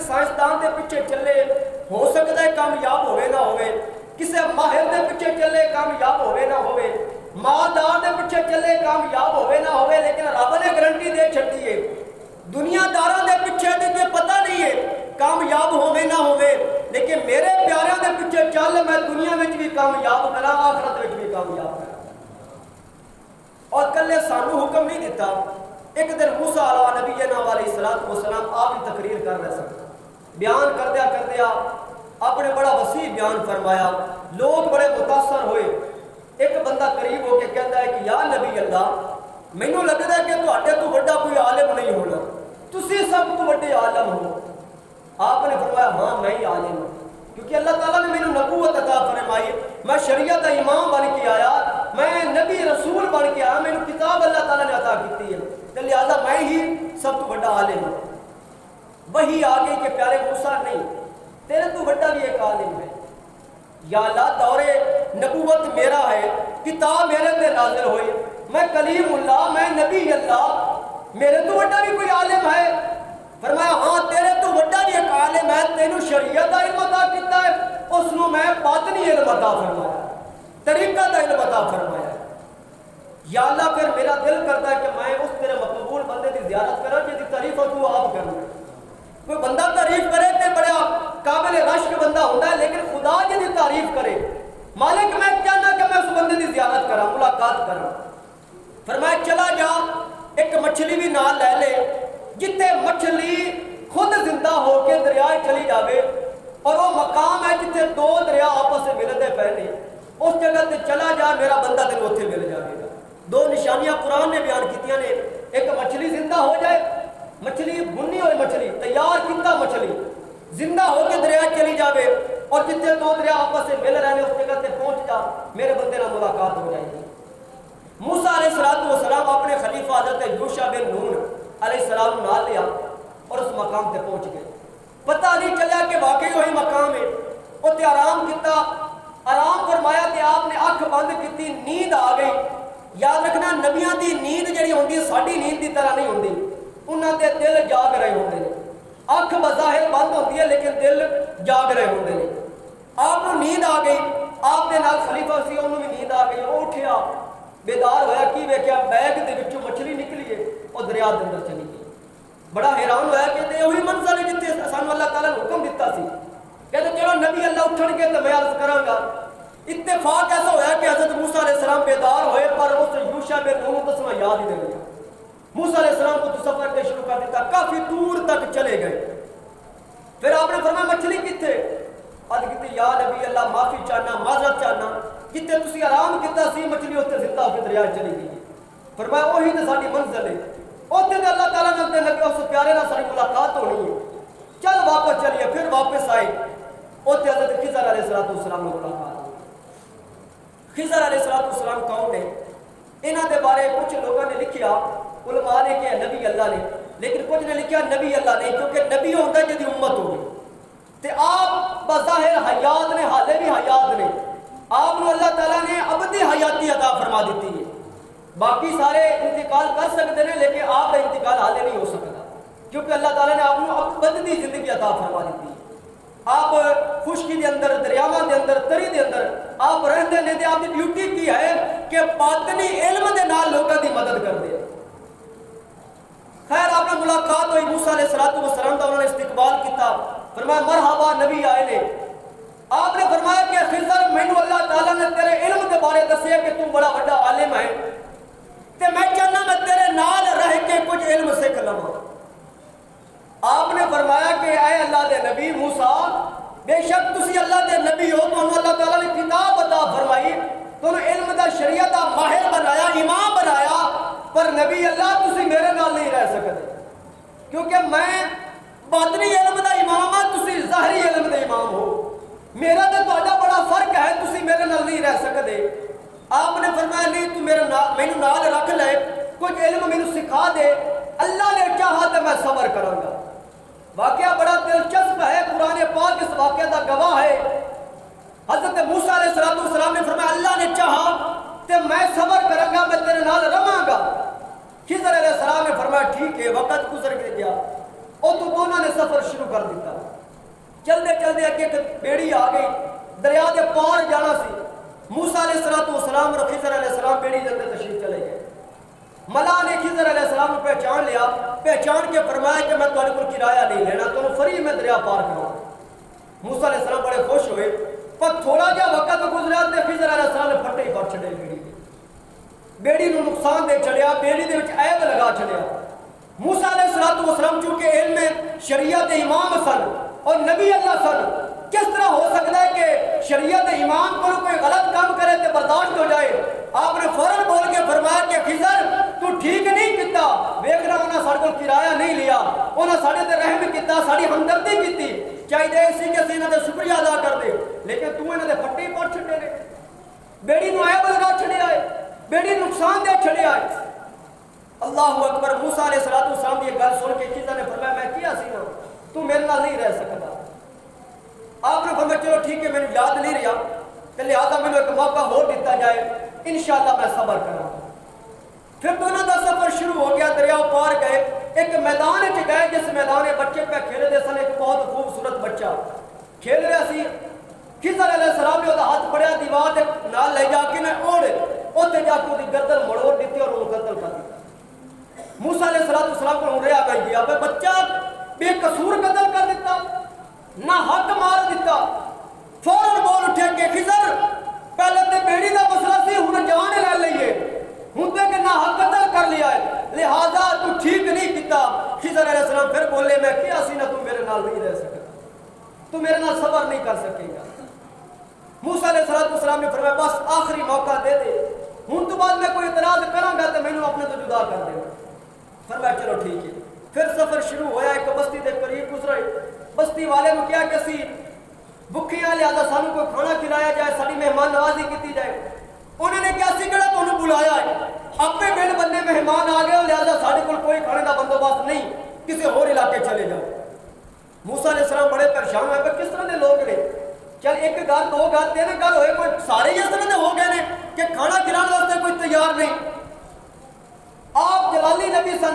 سائنسدان دے پیچھے چلے ہو سکتا ہے کامیاب ہوئے نہ ہوئے، کسی ماہر دے پیچھے چلے کامیاب ہوئے نہ ہوئے، مالدار دے پیچھے چلے کامیاب ہوئے نہ ہوئے، لیکن رب نے گارنٹی دے چھڈی ہے دنیا داراں دے پیچھے تے پتہ نہیں ہے کامیاب ہوئے نہ ہوئے، لیکن میرے پیاریاں دے پیچھے چل میں دنیا وچ بھی کامیاب کراں آخرت وچ بھی کامیاب کراں۔ اور کلے سانو حکم نہیں دیتا، ایک دن موسیٰ علیہ نبینا علیہ السلام آپ ہی تقریر کر رہے سن، بیان کردیا اپنے بڑا وسیع بیان فرمایا، لوگ بڑے متاثر ہوئے۔ ایک بندہ قریب ہو کے کہتا ہے کہ یا نبی اللہ مینوں لگتا ہے کہ تہاڈے تو بڑا کوئی عالم نہیں ہونا، تسی سب تو بڑے عالم ہو۔ آپ نے فرمایا ہاں میں ہی عالم ہوں، کیونکہ اللہ تعالیٰ نے مینوں نبوت عطا فرمائی، میں شریعت کا امام بن کے آیا، میں نبی رسول بن کے آیا، مینوں کتاب اللہ تعالیٰ نے عطا کی ہے، تو لہٰذا میں ہی سب تو بڑا عالم ہوں۔ وہی آ گئی کہ پیارے موسیٰ نہیں، تیرے تو بڑا بھی ایک عالم ہے، یا اللہ دور نبوت میرا ہے، کتاب میرے تے نازل ہوئی، میں کلیم اللہ، میں نبی اللہ، میرے تو بڑا بھی کوئی عالم ہے؟ فرمایا ہاں تیرے تو بڑا بھی ایک عالم ہے، تینوں شریعت کا علم عطا کیتا ہے، اس نو میں باطنی علم عطا فرمایا، طریقہ کا علم عطا فرمایا۔ یا اللہ پھر میرا دل کرتا ہے کہ میں اس تیرے مقبول بندے کی زیارت کروں جس کی تعریف تو آپ کرنا۔ کوئی بندہ تعریف کرے تو بڑا قابل رشک بندہ ہوتا ہے، لیکن خدا جی کی تعریف کرے، مالک میں چاہنا کہ میں اس بندے کی زیارت کروں، ملاقات کروں۔ فرمایا چلا جا ایک مچھلی بھی نال لے لے، جتے مچھلی خود زندہ ہو کے دریا چلی جاوے، اور وہ مقام ہے جتے دو دریا آپس سے ملتے پہلے، اس جگہ تے چلا جا، میرا بندہ تینوں اتنے مل جائے گا۔ دو نشانیاں قرآن نے بیان کیتیاں نے، ایک مچھلی زندہ ہو جائے، مچھلی بنی ہوئی مچھلی تیار کیتا مچھلی زندہ ہو کے دریا چلی جاوے، اور جتے دو دریا آپس سے مل رہے ہیں اس جگہ تے پہنچ جا، میرے بندے نال ملاقات ہو جائے گی۔ موسیٰ علیہ السلام اپنے خلیفہ حضرت یوشع بن نون علیہ السلام نال لیا اور اس مقام تے پہنچ گئے۔ پتہ نہیں چلیا کہ واقعی وہی مقام ہے، اتنے آرام کیتا، آرام فرمایا تے آپ نے اکھ بند کیتی، نیند آ گئی۔ یاد رکھنا نبیاں دی نیند جڑی ہوندی ہے ساڈی نیند دی طرح نہیں ہوندی، انہاں دے دل جاگ رہے ہوندے نے، اکھ بظاہر بند ہوندی ہے لیکن دل جاگ رہے ہوندے نے۔ آپ کو نیند آ گئی، آپ دے نال خلیفہ سی انہوں بھی نیند آ گئی، وہ اٹھیا بیدار ہویا، کی ویکھیا بیگ دے وچوں مچھلی نکلی ہے اور دریا دے اندر چلی گئی۔ بڑا حیران ہویا کہ تے وہی منزل ہے جتھے سانوں اللہ تعالیٰ نے حکم دیتا سی، کہتے چلو نبی اللہ اٹھن گے تو میں عرض کراں گا۔ اتفاق ایسا ہویا کہ حضرت موسیٰ علیہ السلام بیدار ہوئے، پر اس یوشع بن نون کو دسنا یاد ہی نہیں گیا۔ موسیٰ علیہ السلام کو سفر کے شروع کر دیتا، کافی دور تک چلے گئے۔ پھر آپ نے فرمایا مچھلی کتھے؟ عرض کیتی یا نبی اللہ معافی چاہنا، معذرت چاہنا، جتنے تسی آرام کیتا سی مچھلی اتنے زندہ ہو کے دریا چلی گئی۔ فرمایا وہی تو ساری منزل ہے، اتنے تو اللہ تعالیٰ نے لگے اس پیارے نال ساری ملاقات ہونی ہے، چل واپس چلیے۔ پھر واپس آئے، اتنے حضرت خضر علیہ السلام نے ملاقات ہوئی۔ خضر علیہ السلام کون ہے؟ انہاں دے بارے کچھ لوگوں نے لکھیا، علماء نے کہ نبی اللہ نے، لیکن کچھ نے لکھیا نبی اللہ نہیں، کیونکہ نبی ہوتا ہے جدی امت ہوگی تے آپ بظاہر حیات نے، حالے بھی حیات نے، آپ نے اللہ تعالیٰ نے ابدی حیاتی عطا فرما دیتی ہے، باقی سارے انتقال کر سکتے ہیں لیکن آپ کا انتقال حالے نہیں ہو سکتا، کیونکہ اللہ تعالیٰ نے آپ کو ابدی زندگی عطا فرما دیتی ہے۔ آپ خشکی دے اندر، دریاواں دے اندر، تری دے اندر آپ رہتے نے، آپ کی ڈیوٹی کی ہے کہ باطنی علم دے نال لوگوں کی مدد کر دے۔ خیر آپ نے ملاقات ہوئی، موسیٰ علیہ السلام کا انہوں نے استقبال کیتا، فرمایا مرحبا نبی آئے نے۔ آپ نے فرمایا کہ خضر مینوں اللہ تعالیٰ نے تیرے علم کے بارے دسیا کہ تم بڑا بڑا عالم ہے، تے میں چاہنا میں تیرے نال رہ کے کچھ علم سیکھ لواں۔ آپ نے فرمایا کہ اے اللہ دے نبی موسیٰ، بے شک تسی اللہ دے نبی ہو، تو اللہ تعالیٰ نے کتاب عطا فرمائی، تو علم دا شریعت دا ماہر بنایا، امام بنایا، پر نبی اللہ تسی میرے نال نہیں رہ سکتے، کیونکہ میں باطنی علم دا امام ہاں، تسی ظاہری علم دے امام ہو، میرا تے تہاڈا بڑا فرق ہے، تسی میرے نال نہیں رہ سکتے۔ آپ نے فرمایا نہیں تو مینوں نال رکھ لے، کچھ علم مینوں سکھا دے، اللہ نے چاہا تو میں صبر کراں گا۔ واقعہ بڑا دلچسپ ہے، قرآن پاک اس واقعہ کا گواہ ہے۔ حضرت موسیٰ علیہ السلام نے فرمایا اللہ نے چاہا تو میں صبر کراں گا، میں تیرے نال رہاں گا۔ خضر علیہ السلام نے فرمایا ٹھیک ہے، وقت گزر گیا، اور تو دونوں نے سفر شروع کر دیتا۔ چلتے چلتے اگے ایک بیڑی آ گئی، دریا کے پار جانا سی۔ موسیٰ علیہ السلام اور خضر علیہ السلام بیڑی کے اندر تشریف چلے گئے۔ ملا نے خضر علیہ السلام کو پہچان لیا، پہچان کے فرمایا کہ میں تمہارے کو کرایہ نہیں لینا، تمہیں فری میں دریا پار کروں۔ موسیٰ علیہ السلام بڑے خوش ہوئے، پر تھوڑا جا وقت گزرا تے خضر علیہ السلام نے پھٹے ہی پڑ چھڑے بیڑی کے، بیڑی نو نقصان دے چھڑیا، بیڑی دے وچ عیب لگا چھڑیا۔ موسیٰ علیہ السلام چونکہ علم شریعت امام سن اور نبی اللہ سن، کس طرح ہو سکتا ہے کہ شریعت امام کو کوئی غلط کام کرے تو برداشت ہو جائے؟ آپ نے فوراً بول کے فرمایا کہ خضر تو ٹھیک نہیں کیتا، ویکھنا انہاں ساڈے کول کرایہ نہیں لیا، انہاں ساڈے تے رحم کیتا، ساڈی ہمدردی کیتی، چاہیے اسی کہ اسی انہاں تے شکریہ ادا کر دے، لیکن تو انہاں دے پھٹے پڑ چھڈے نے، بیڑی نو عیب لگا چھڈیا ہے، بیڑی نقصان دے چھڈیا ہے۔ اللہ اکبر۔ موسیٰ علیہ السلام کی گل سن کے خضر نے فرمایا میں کیا سی نا، تو میرے نال نہیں رہ سکتا۔ آپ نے فرمایا چلو ٹھیک ہے، میں یاد نہیں رہا کہ لہٰذا میں ایک موقع اور دیتا جائے، انشاءاللہ میں صبر کروں۔ پھر دونوں کا سفر شروع ہو گیا، دریا پار گئے، ایک میدان گئے جس میدان بچے پہ کھیل رہے سن، ایک بہت خوبصورت بچہ کھیل رہا سی۔ خضر علیہ السلام نے ہاتھ پڑیا دیوار نال لے جا کے اوڑ اتنے جا کے وہ گردن مڑوڑ دیتی اور انہوں قتل کر دیا۔ موسیٰ علیہ السلام کو ریا کر دیا، بچہ بے قصور قتل کر دیتا، نہ حق مار دیتا۔ فوراً بول اٹھے کہ خضر پہلے تے بیڑی دا مسئلہ سی، ہن جان لے لئیے، ہن تے کہ نہ حق قتل کر لیا ہے، لہذا تو ٹھیک نہیں کیتا۔ خضر علیہ السلام پھر بولے میں کیا سی نا، تو میرے نال نہیں رہ سکتا، تو میرے نال صبر نہیں کر سکے گا۔ موسیٰ علیہ السلام نے فرمایا بس آخری موقع دے دے، ہن تو بعد میں کوئی اعتراض کراں گا تو مینوں اپنے تو جدا کر دے۔ فرمایا چلو ٹھیک ہے۔ پھر سفر شروع ہویا، ایک بستی دے قریب گزرے، بستی والے نے کیا کہ سی بھکھیاں لہذا سانوں کوئی کھانا کھلایا جائے، ساری مہمان نوازی کی جائے۔ انہوں نے کیا سی کہڑا تمہیں بلایا ہے، اپنے بن بندے مہمان آ گئے، لہذا سارے کو کوئی کھانے کا بندوبست نہیں، کسی اور علاقے چلے جاؤ۔ موسیٰ علیہ السلام بڑے پریشان ہوئے، کس طرح کے لوگ نے، چل ایک گھر دو گھر تین گھر ہوئے، کوئی سارے اس طرح کے ہو گئے نے کہ کھانا کھلانے واسطے کوئی تیار نہیں۔ آپ جلالی نبی سن،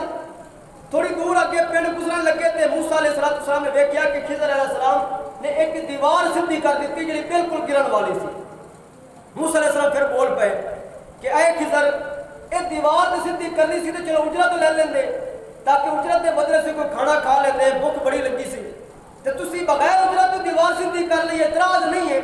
تھوڑی دور آگے پنڈ گزرن لگے تے موسیٰ علیہ السلام نے دیکھا کہ خضر علیہ السلام نے ایک دیوار سیدھی کر دیتی جڑی بالکل گرن والی سی۔ موسیٰ علیہ السلام پھر بول پے کہ اے خضر یہ دیوار تے سیدھی کرنی سی تے چلو اجرت لے لیندے تاکہ اجرت دے بدلے سے کوئی کھانا کھا لیندے، بھوک بڑی لگی سی تے تسی بغیر اجرت تو دیوار سیدھی کر لی، اعتراض نہیں ہے،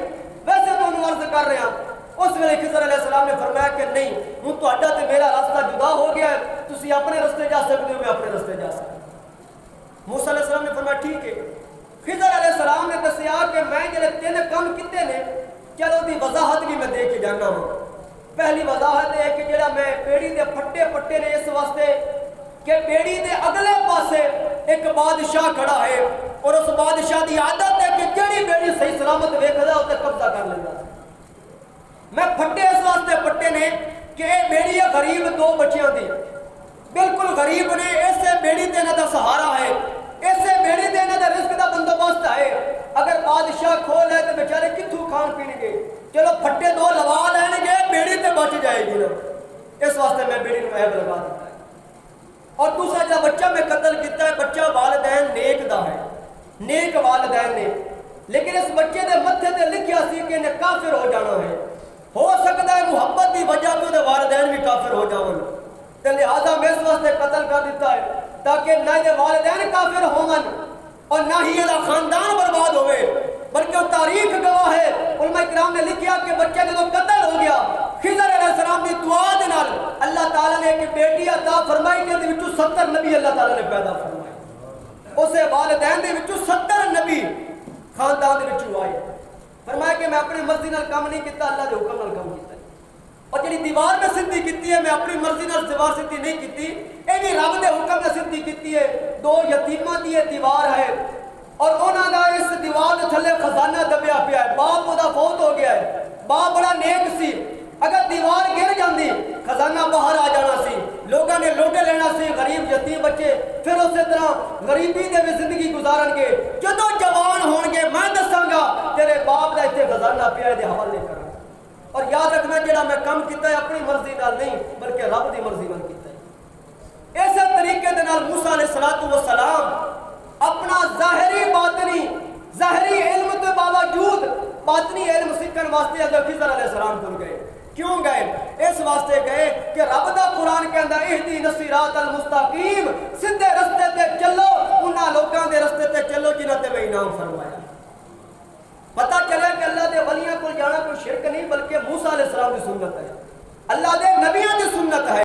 ویسے تو انہوں عرض کر رہے ہیں۔ اس ویلے خضر علیہ السلام نے فرمایا کہ نہیں، ہوں تہاڈا تے میرا راستہ جدا ہو گیا ہے، تسی اپنے رستے جا سکتے ہو، میں اپنے رستے جا سکتا ہوں۔ موسیٰ علیہ السلام نے فرمایا ٹھیک ہے۔ خضر علیہ السلام نے دسیا کہ میں جڑے تین کام کیتے نے، چلو دی وضاحت بھی میں دے کے جانا ہوں۔ پہلی وضاحت ہے کہ جڑا میں بیڑی دے پھٹے پٹے نے اس واسطے کہ بیڑی دے اگلے پاسے ایک بادشاہ کھڑا ہے اور اس بادشاہ دی عادت ہے کہ جڑی بیڑی صحیح سلامت ویکھدا اسے قبضہ کر لیندا۔ میں پھٹے اس واسطے پٹے نے کہ اے بیڑی غریب دو بچیاں دی، بالکل غریب نے، اسے بیڑی تے انہاں دا سہارا ہے، اسے بیڑی تے انہاں دا رزق دا بندوبست ہے۔ اگر بادشاہ کھول ہے تو بیچارے کتھوں کھان پین گے، چلو پھٹے دو لوا لین گے، بیڑی تے بچ جائے گی نا، اس واسطے میں بیڑی نو عیب لگا دیتا ہے۔ اور دوسرا جو بچہ میں قتل کیتا ہے، بچہ والدین نیک دا ہے، نیک والدین نے، لیکن اس بچے دے متھے تے لکھیا سی کہ انہیں کافر ہو جانا ہے، ہو سکتا ہے محبت دی وجہ تو دے والدین بھی کافر ہو جاون، تے لہذا میں اس واسطے قتل کر دیتا ہے تاکہ نہ یہ والدین کافر ہون اور نہ ہی یہ خاندان برباد ہوئے، بلکہ تاریخ گواہ ہے، علماء کرام نے لکھیا کہ بچہ جب قتل ہو گیا، خضر علیہ السلام کی دعا دے نال اللہ تعالیٰ نے ایک بیٹی عطا فرمائی کہ 70 نبی اللہ تعالیٰ نے پیدا فرمائے، اسے والدین دے 70 نبی خاندان دے آئے۔ فرمایا کہ میں اپنی مرضی نال کام نہیں کیتا، اللہ دے حکم نال کام کیتا ہے، اور جڑی دیوار میں سیدھی کیتی ہے میں اپنی مرضی نال دیوار سیدھی نہیں کیتی، اے بھی رب دے حکم نال سیدھی کیتی ہے۔ دو یتیماں دی دیوار ہے اور انہاں دا اس دیوار دے تھلے خزانہ دبیا پیا ہے، باپ دا فوت ہو گیا ہے، باپ بڑا نیک سی، اگر دیوار گر جاندی خزانہ باہر آ جانا سی، لوگوں نے لوٹے لینا سی، غریب یتیم بچے پھر اسی طرح غریبی دے بھی زندگی گزارن گے، جدوں جوان ہون گے میں دساں گا تیرے باپ دا اتنے خزانہ پیا دے حوالے کرنا۔ اور یاد رکھنا جڑا میں کام کیتا ہے اپنی مرضی نال نہیں بلکہ رب دی مرضی نال کیتا ہے۔ اسی طریقے دے نال موسیٰ علیہ السلام اپنا ظاہری باطنی ظاہری باطنی علم سیکھن واسطے حضرت خضر علیہ السلام کو گئے. کیوں گئے؟ اس واسطے گئے کہ رب دا قرآن کہندا اہدینا الصراط المستقیم، سیدھے رستے تے چلو، انہاں لوکاں دے رستے تے چلو جنہاں تے میں انعام فرمایا. پتہ چلے کہ اللہ دے ولیاں کو جانا کوئی شرک نہیں بلکہ موسیٰ علیہ السلام کی سنت ہے، اللہ دے نبیوں کی سنت ہے.